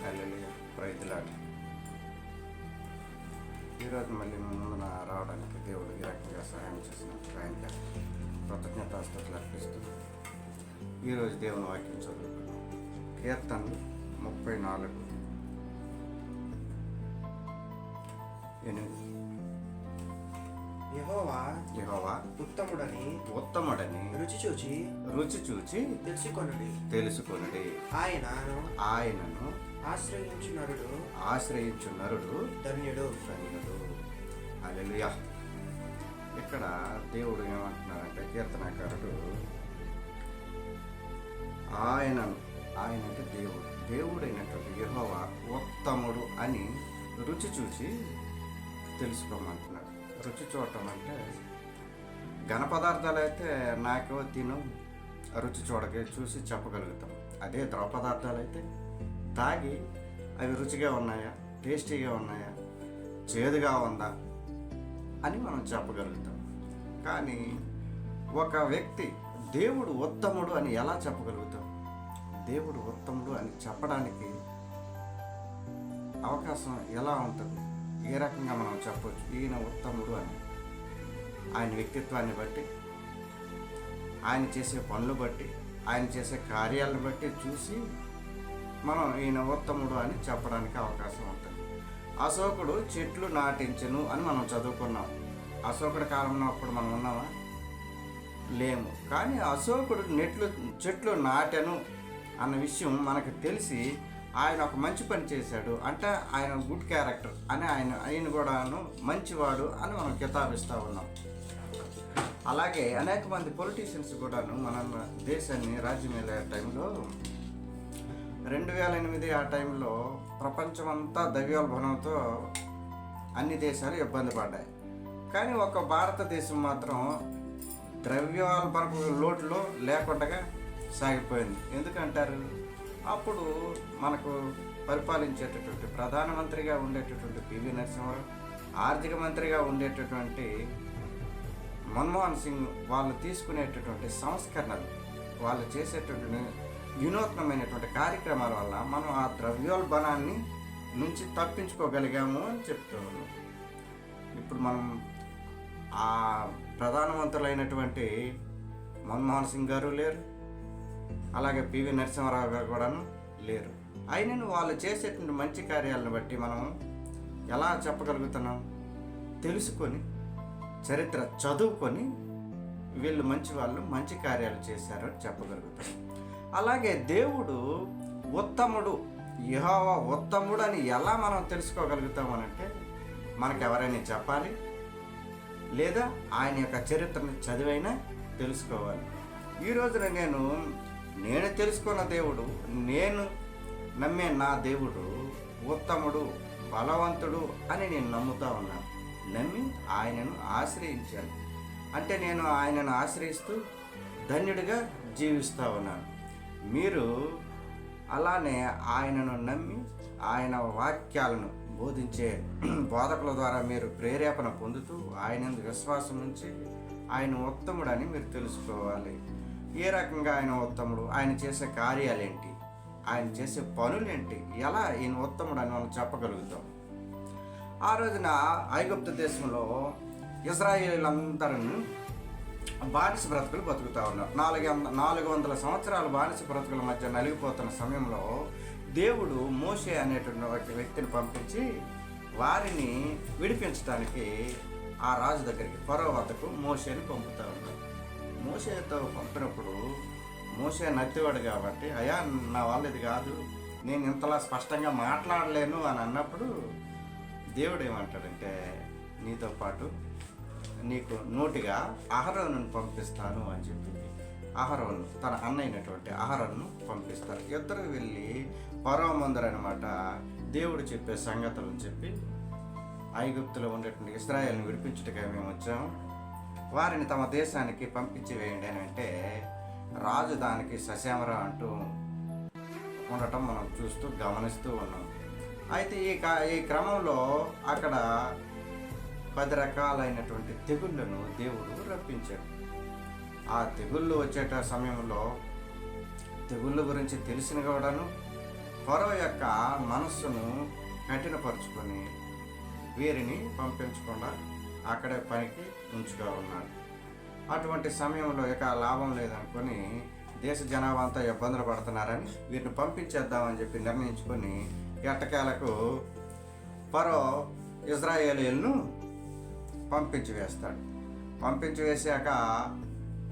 హల్లెలూయా, praise lord. ఈరోజు మళ్ళీ ముందున రావడానికి దేవుడు ఈ రకంగా సహాయం చేసినందుకు ఆయనకి కృతజ్ఞతాస్తుతులు అర్పిస్తూ ఈరోజు దేవుని వాక్యం చదువుకున్నాం. కీర్తనలు 34:8. యెహోవా ఉత్తముడని రుచి చూచి తెలుసుకొనుడి. ఆయనను ఆశ్రయించు నరుడు ధన్యుడు. హల్లెలూయా. ఇక్కడ దేవుడు ఏమంటున్నారంటే, కీర్తనకారుడు ఆయన అంటే దేవుడైనటువంటి యెహోవా ఉత్తముడు అని రుచి చూచి తెలుసుకోమంటున్నాడు. రుచి చూడటం అంటే ఘన పదార్థాలు అయితే నాకేవో తిను రుచి చూడక చూసి చెప్పగలుగుతాం. అదే ద్రవ పదార్థాలు అయితే తాగి అవి రుచిగా ఉన్నాయా, టేస్టీగా ఉన్నాయా, చేదుగా ఉందా అని మనం చెప్పగలుగుతాం. కానీ ఒక వ్యక్తి దేవుడు ఉత్తముడు అని ఎలా చెప్పగలుగుతాం? దేవుడు ఉత్తముడు అని చెప్పడానికి అవకాశం ఎలా ఉంటుంది? ఏ రకంగా మనం చెప్పవచ్చు ఈయన ఉత్తముడు అని? ఆయన వ్యక్తిత్వాన్ని బట్టి, ఆయన చేసే పనులు బట్టి, ఆయన చేసే కార్యాలను బట్టి చూసి మనం ఈయన ఉత్తముడు అని చెప్పడానికి అవకాశం ఉంటుంది. అశోకుడు చెట్లు నాటించెను అని మనం చదువుకున్నాం. అశోకుడి కాలంలో అప్పుడు మనం ఉన్నామా? లేము. కానీ అశోకుడు చెట్లు నాటెను అన్న విషయం మనకు తెలిసి ఆయన ఒక మంచి పని చేశాడు అంటే ఆయన గుడ్ క్యారెక్టర్ అని ఆయన కూడాను మంచివాడు అని మనం కితాబిస్తూ ఉన్నాం. అలాగే అనేక మంది పొలిటీషియన్స్ కూడాను మన దేశాన్ని రాజ్యమేలే టైంలో 2008 ఆ టైంలో ప్రపంచమంతా ద్రవ్యోల్బణంతో అన్ని దేశాలు ఇబ్బంది పడ్డాయి. కానీ ఒక భారతదేశం మాత్రం ద్రవ్యోల్బణపు లోటులో లేకుండా సాగిపోయింది. ఎందుకంటారు? అప్పుడు మనకు పరిపాలించేటటువంటి ప్రధానమంత్రిగా ఉండేటటువంటి పివి నరసింహారావు, ఆర్థిక మంత్రిగా ఉండేటటువంటి మన్మోహన్ సింగ్ వాళ్ళు తీసుకునేటటువంటి సంస్కరణలు, వాళ్ళు చేసేటటువంటి వినూత్నమైనటువంటి కార్యక్రమాల వల్ల మనం ఆ ద్రవ్యోల్బణాన్ని నుంచి తప్పించుకోగలిగాము అని చెప్తూ ఉన్నాం. ఇప్పుడు మనం ఆ ప్రధానమంత్రులైనటువంటి మన్మోహన్ సింగ్ గారు లేరు, అలాగే పివి నరసింహారావు గారు కూడాను లేరు. అయినను వాళ్ళు చేసేటువంటి మంచి కార్యాలను బట్టి మనం ఎలా చెప్పగలుగుతున్నాం? తెలుసుకొని, చరిత్ర చదువుకొని వీళ్ళు మంచి వాళ్ళు మంచి కార్యాలు చేశారు అని చెప్పగలుగుతాం. అలాగే దేవుడు ఉత్తముడు, యెహోవా ఉత్తముడు అని ఎలా మనం తెలుసుకోగలుగుతామనంటే మనకు ఎవరైనా చెప్పాలి, లేదా ఆయన యొక్క చరిత్రను చదివైనా తెలుసుకోవాలి. ఈ రోజున నేను తెలుసుకున్న దేవుడు, నేను నమ్మే నా దేవుడు ఉత్తముడు, బలవంతుడు అని నేను నమ్ముతా ఉన్నాను. నమ్మి ఆయనను ఆశ్రయించాను అంటే నేను ఆయనను ఆశ్రయిస్తూ ధన్యుడిగా జీవిస్తూ ఉన్నాను. మీరు అలానే ఆయనను నమ్మి ఆయన వాక్యాలను బోధించే బోధకుల ద్వారా మీరు ప్రేరేపణ పొందుతూ ఆయన విశ్వాసం ఉంచి ఆయన ఉత్తముడని మీరు తెలుసుకోవాలి. ఏ రకంగా ఆయన ఉత్తముడు, ఆయన చేసే కార్యాలేంటి, ఆయన చేసే పనులేంటి, ఎలా ఈయన ఉత్తముడు అని మనం చెప్పగలుగుతాం. ఆ రోజున ఐగుప్తు దేశంలో ఇజ్రాయేలీలందరూ బానిస బ్రతుకులు బతుకుతూ ఉన్నారు. 400 సంవత్సరాలు బానిస బ్రతుకుల మధ్య నలిగిపోతున్న సమయంలో దేవుడు మోషే అనేటువంటి వ్యక్తిని పంపించి వారిని విడిపించడానికి ఆ రాజు దగ్గరికి, ఫరో వద్దకు మోషేని పంపుతూ ఉన్నారు. మోషేతో పంపినప్పుడు మోషే నత్తివాడు కాబట్టి, అయ్యా నా వాళ్ళు ఇది కాదు, నేను ఇంతలా స్పష్టంగా మాట్లాడలేను అని అన్నప్పుడు దేవుడు ఏమంటాడంటే, నీతో పాటు నీకు నోటిగా అహరోను పంపిస్తాను అని చెప్పి అహరోను తన అన్నైనటువంటి అహరోను పంపిస్తారు. ఇద్దరు వెళ్ళి ఫరో ముందరనమాట దేవుడు చెప్పే సంగతులను చెప్పి ఐగుప్తులో ఉండేటువంటి ఇశ్రాయేల్ని విడిపించుటగా మేము వచ్చాము, వారిని తమ దేశానికి పంపించి వేయండి అని అంటే రాజు దానికి ససేమరా అంటూ ఉండటం మనం చూస్తూ గమనిస్తూ ఉన్నాం. అయితే ఈ క్రమంలో అక్కడ 10 రకాలైనటువంటి తెగుళ్ళను దేవుడు రప్పించాడు. ఆ తెగుళ్ళు వచ్చేట సమయంలో తెగుళ్ళ గురించి తెలిసిన కూడాను ఫరో యొక్క మనస్సును కఠినపరుచుకొని వీరిని పంపించకుండా అక్కడే పనికి ఉంచుగా ఉన్నాడు. అటువంటి సమయంలో ఇక లాభం లేదనుకొని దేశ జనాభా అంతా ఇబ్బందులు పడుతున్నారని వీరిని పంపించేద్దామని చెప్పి నిర్ణయించుకొని ఎట్టకేలకు ఫరో ఇజ్రాయేలీలను పంపించి వేస్తాడు. పంపించి వేసాక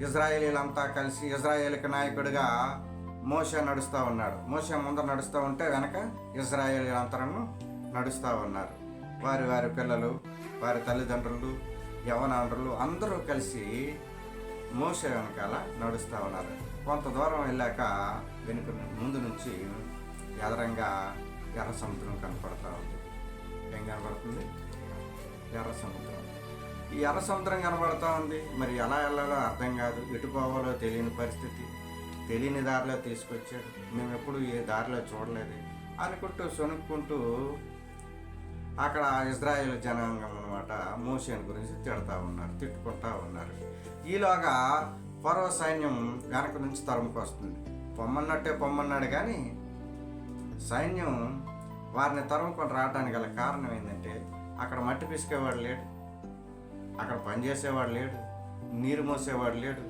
ఇజ్రాయేలీలంతా కలిసి ఇజ్రాయేలీకి నాయకుడిగా మోషే నడుస్తూ ఉన్నాడు. మోషే ముందర నడుస్తూ ఉంటే వెనక ఇజ్రాయేలీలంతరూ నడుస్తూ ఉన్నారు. వారి వారి పిల్లలు, వారి తల్లిదండ్రులు, యవనాండ్రులు అందరూ కలిసి మోషే వెనకాల నడుస్తూ ఉన్నారు. కొంత దూరం వెళ్ళాక ముందు నుంచి ఎదరంగా ఎర్ర సముద్రం కనపడతా ఉంది. ఏం కనపడుతుంది? ఎర్ర సముద్రం. ఈ ఎర్ర సముద్రం కనబడతా ఉంది. మరి ఎలా వెళ్ళాలో అర్థం కాదు, ఎటు పోవాలో తెలియని పరిస్థితి. తెలియని దారిలో తీసుకొచ్చాడు. మేము ఎప్పుడు ఏ దారిలో చూడలేదు అనుకుంటూ సొనుక్కుంటూ అక్కడ ఇజ్రాయేల్ జనాంగం అనమాట మోషేని గురించి తిట్టుకుంటా ఉన్నారు. ఈలోగా ఫరో సైన్యం వెనక నుంచి తరుముకొస్తుంది. పొమ్మన్నట్టే పొమ్మన్నాడు, కానీ సైన్యం వారిని తరుముకొని రావడానికి గల కారణం ఏంటంటే అక్కడ మట్టి పిసికేవాడు లేడు, అక్కడ పనిచేసేవాడు లేడు, నీరు మోసేవాడు లేడు.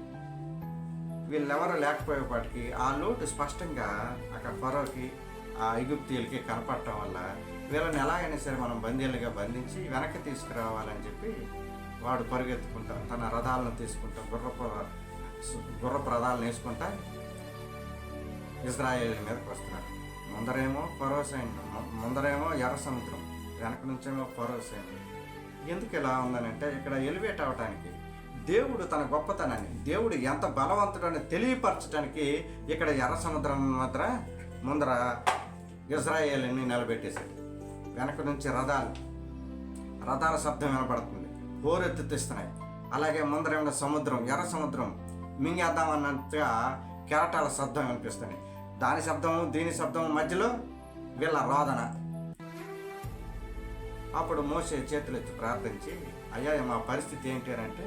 వీళ్ళెవరూ లేకపోయేపాటికి ఆ లోటు స్పష్టంగా అక్కడ ఫరోకి, ఆ ఐగుప్తీయులకి కనపడటం వల్ల వీళ్ళని ఎలాగైనా సరే మనం బందీలుగా బంధించి వెనక్కి తీసుకురావాలని చెప్పి వాడు పరుగెత్తుకుంటా తన రథాలను తీసుకుంటా గుర్రపు రథాలను వేసుకుంటా ఇజ్రాయేల్ మీదకి వస్తున్నాడు. ముందరేమో ఫరో సైన్యం, ముందరేమో ఎర్ర సముద్రం, వెనక నుంచేమో ఫరో సైన్యం. ఎందుకు ఇలా ఉందనంటే ఇక్కడ ఎలివేట్ అవడానికి, దేవుడు తన గొప్పతనాన్ని, దేవుడు ఎంత బలవంతుడని తెలియపరచడానికి ఇక్కడ ఎర్ర సముద్రం ముందర ఇజ్రాయేల్ని నిలబెట్టేశాడు. వెనక నుంచి రథాల శబ్దం వినపడుతుంది, హోరెత్తిస్తున్నాయి. అలాగే ముందరేమో సముద్రం, ఎర్ర సముద్రం మింగేద్దామన్నట్టుగా కెరటాల శబ్దం వినిపిస్తున్నాయి. దాని శబ్దము దీని శబ్దము మధ్యలో వీళ్ళ రోదన. అప్పుడు మోషే చేతులెత్తి ప్రార్థించి, అయ్యా మా పరిస్థితి ఏంటి అంటే,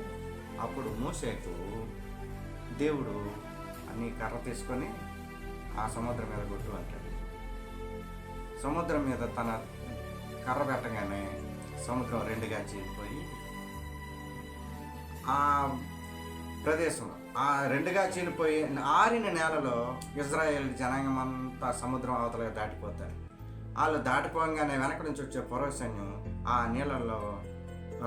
అప్పుడు మోషేకు దేవుడు అన్ని కర్ర తీసుకొని ఆ సముద్రం మీద కొట్టు అంటాడు. సముద్రం మీద తన కర్ర పెట్టగానే సముద్రం రెండుగా చీలిపోయి ఆ ప్రదేశంలో, ఆ రెండుగా చీలిపోయి ఆరిన నేలలో ఇజ్రాయేల్ జనాంగం అంతా సముద్రం అవతల దాటిపోతారు. వాళ్ళు దాటిపోగానే వెనక నుంచి వచ్చే ఫరో సైన్యం ఆ నీళ్ళల్లో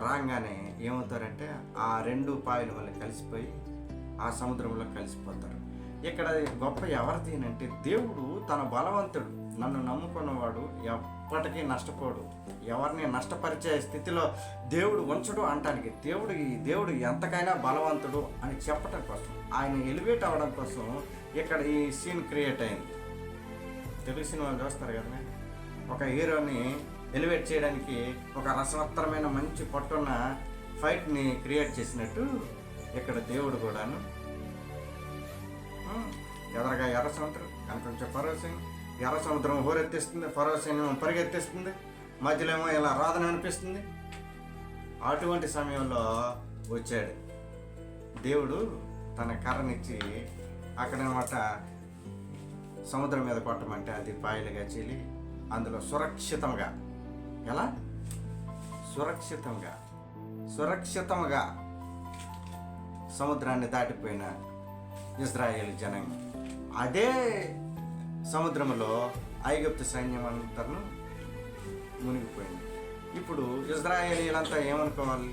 రాగానే ఏమవుతారంటే ఆ రెండు పాయలు వల్ల కలిసిపోయి ఆ సముద్రంలో కలిసిపోతారు. ఇక్కడ గొప్ప ఎవరిది అంటే, దేవుడు తన బలవంతుడు, నన్ను నమ్ముకున్నవాడు ఎప్పటికీ నష్టపోడు, ఎవరిని నష్టపరిచే స్థితిలో దేవుడు ఉంచడు అంటానికి దేవుడు ఎంతకైనా బలవంతుడు అని చెప్పడం కోసం, ఆయన ఎలివేట్ అవ్వడం కోసం ఇక్కడ ఈ సీన్ క్రియేట్ అయింది. తెలుగు సినిమాలు చూస్తారు కదా, ఒక హీరోని ఎలివేట్ చేయడానికి ఒక రసవత్తరమైన మంచి పట్టున్న ఫైట్ని క్రియేట్ చేసినట్టు ఇక్కడ దేవుడు కూడాను ఎదరగా ఎర్ర సముద్రం కనిపించే ఫరో సైన్యం, ఎర్ర సముద్రం హోరెత్తిస్తుంది, ఫరో సైన్యం పరిగెత్తిస్తుంది, మధ్యలో ఏమో ఇలా రోదన అనిపిస్తుంది. అటువంటి సమయంలో వచ్చాడు దేవుడు తన కర్రనిచ్చి అక్కడనమాట సముద్రం మీద కొట్టమంటే అది పాయలుగా చీలి అందులో సురక్షితంగా, ఎలా సురక్షితంగా సముద్రాన్ని దాటిపోయిన ఇజ్రాయేల్ జనాంగం. అదే సముద్రంలో ఐగుప్తు సైన్యం అంతా మునిగిపోయింది. ఇప్పుడు ఇజ్రాయేలీలంతా ఏమనుకోవాలి?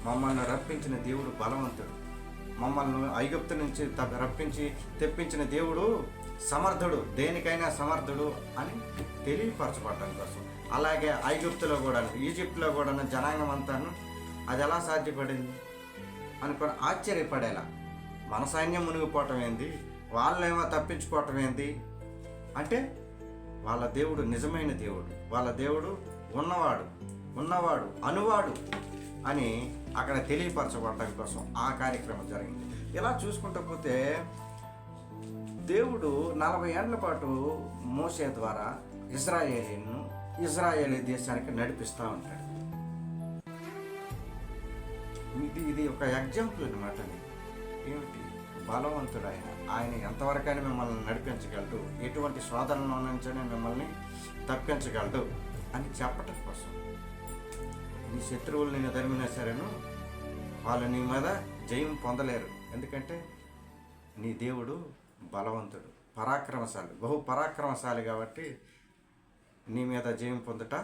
మమ్మల్ని రప్పించిన దేవుడు బలవంతుడు, మమ్మల్ని ఐగుప్తు నుంచి రప్పించి తెప్పించిన దేవుడు సమర్థుడు, దేనికైనా సమర్థుడు అని తెలియపరచబడటం కోసం. అలాగే ఐగుప్తులో కూడా, ఈజిప్ట్లో కూడా జనాంగం అంతాను అది ఎలా సాధ్యపడింది అనుకొని ఆశ్చర్యపడేలా, మన సైన్యం మునిగిపోవటం ఏంది, వాళ్ళేమో తప్పించుకోవటం ఏంది అంటే, వాళ్ళ దేవుడు నిజమైన దేవుడు, వాళ్ళ దేవుడు ఉన్నవాడు అనువాడు అని అక్కడ తెలియపరచబడటం కోసం ఆ కార్యక్రమం జరిగింది. ఇలా చూసుకుంటూ పోతే దేవుడు 40 ఏళ్ల పాటు మోషే ద్వారా ఇజ్రాయేలీ దేశానికి నడిపిస్తూ ఉంటాడు. ఇది ఒక ఎగ్జాంపుల్ అనమాట. ఏమిటి? బలవంతుడు ఆయన ఎంతవరకైనా మిమ్మల్ని నడిపించగలడు, ఎటువంటి శోధనలో నుంచైనా మిమ్మల్ని తప్పించగలడు అని చెప్పటం కోసం. నీ శత్రువులు నిన్ను తరిమినా సరేను వాళ్ళు నీ మీద జయం పొందలేరు. ఎందుకంటే నీ దేవుడు బలవంతుడు, పరాక్రమశాలి, బహు పరాక్రమశాలి కాబట్టి నీ మీద జయం పొందుట